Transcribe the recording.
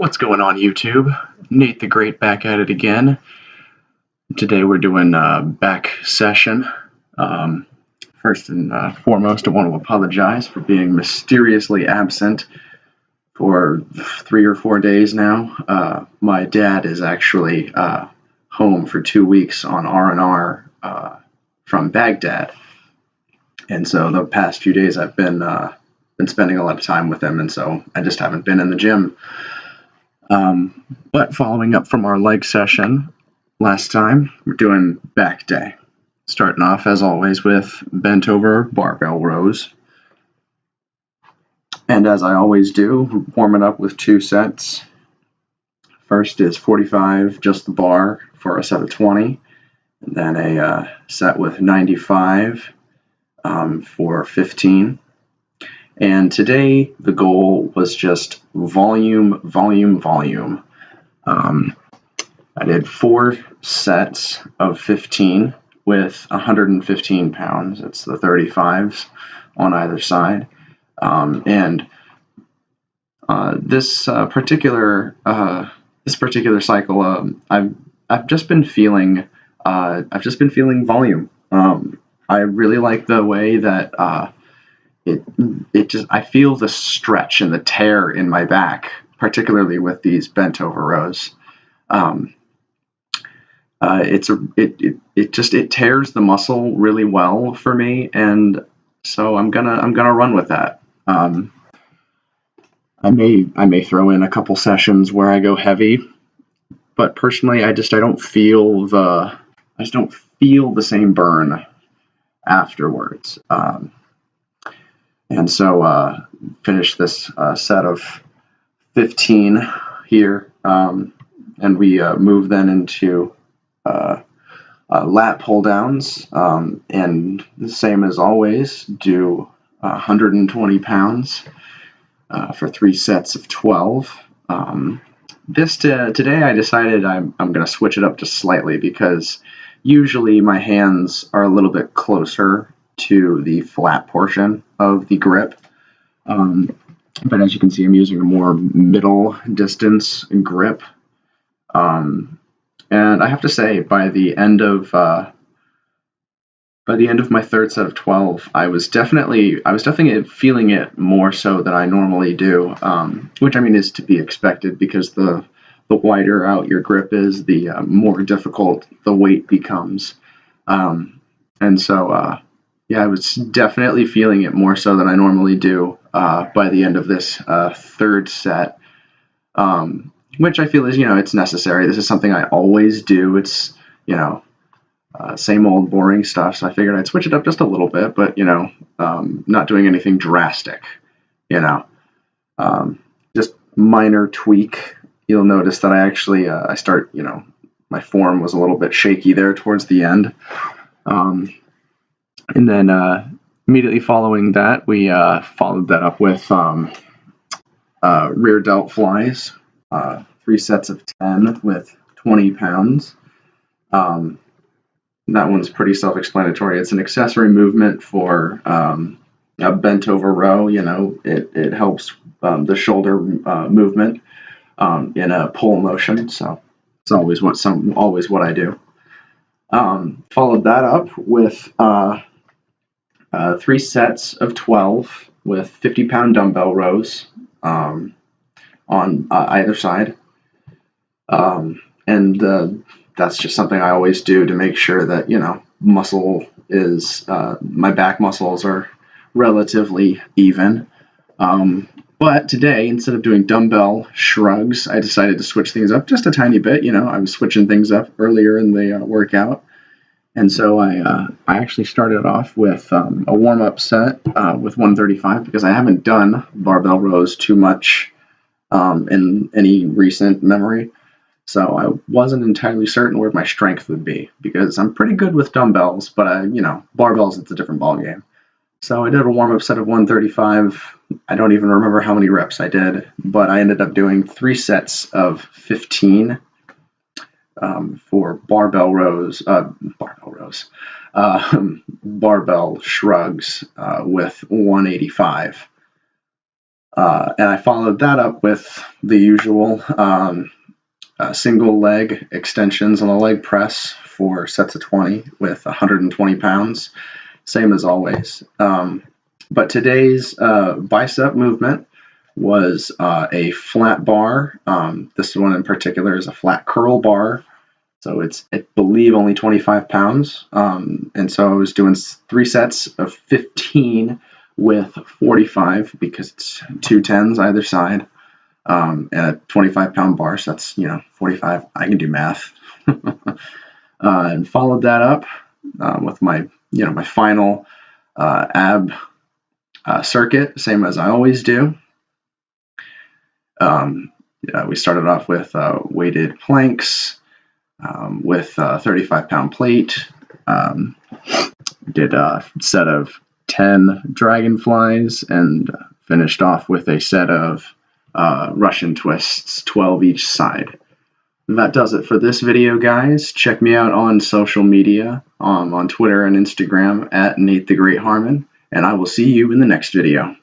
What's going on, YouTube? Nate the Great back at it again. Today we're doing a back session. First and foremost, I want to apologize for being mysteriously absent for 3 or 4 days now. My dad is actually home for 2 weeks on R&R from Baghdad, and so the past few days I've been spending a lot of time with him, and so I just haven't been in the gym. But following up from our leg session last time, we're doing back day. Starting off, as always, with bent over barbell rows. And as I always do, warm it up with 2 sets. First is 45, just the bar, for a set of 20. And then a set with 95 for 15. And today, the goal was just volume. I did 4 sets of 15 with 115 pounds. It's the 35s on either side. This particular cycle, I've just been feeling volume. I really like the way that I feel the stretch and the tear in my back, particularly with these bent over rows. It tears the muscle really well for me, and so I'm gonna run with that. I may throw in a couple sessions where I go heavy, but personally, I don't feel the same burn afterwards. And so finish this set of 15 here, and we move then into lat pull downs, and the same as always, do 120 pounds for 3 sets of 12. Today I decided I'm going to switch it up just slightly, because usually my hands are a little bit closer to the flat portion of the grip, but as you can see, I'm using a more middle distance grip, and I have to say, by the end of my 3rd set of 12, I was definitely feeling it more so than I normally do, which I mean is to be expected, because the wider out your grip is, the more difficult the weight becomes, and so yeah, I was definitely feeling it more so than I normally do by the end of this 3rd set, which I feel is, it's necessary. This is something I always do. It's, same old boring stuff, so I figured I'd switch it up just a little bit, but, not doing anything drastic, just minor tweak. You'll notice that I actually, my form was a little bit shaky there towards the end. And then immediately following that, we followed that up with rear delt flies, 3 sets of 10 with 20 pounds. That one's pretty self-explanatory. It's an accessory movement for a bent over row. It helps the shoulder movement in a pull motion. So it's always what I do. Followed that up with 3 sets of 12 with 50-pound dumbbell rows on either side, and that's just something I always do to make sure that my back muscles are relatively even. But today, instead of doing dumbbell shrugs, I decided to switch things up just a tiny bit. I was switching things up earlier in the workout. And so I actually started off with a warm-up set with 135, because I haven't done barbell rows too much in any recent memory. So I wasn't entirely certain where my strength would be, because I'm pretty good with dumbbells, but barbells, it's a different ballgame. So I did a warm-up set of 135. I don't even remember how many reps I did, but I ended up doing 3 sets of 15 for barbell shrugs with 185. And I followed that up with the usual single leg extensions on a leg press for sets of 20 with 120 pounds, same as always. But today's bicep movement was a flat bar. This one in particular is a flat curl bar. So it's, I believe, only 25 pounds. And so I was doing 3 sets of 15 with 45 because it's 2 10s either side. And a 25-pound bar, so that's, 45. I can do math. And followed that up with my, my final ab circuit, same as I always do. We started off with weighted planks with a 35-pound plate. Did a set of 10 dragonflies and finished off with a set of Russian twists, 12 each side. That does it for this video, guys. Check me out on social media, on Twitter and Instagram at Nate the Great Harmon, and I will see you in the next video.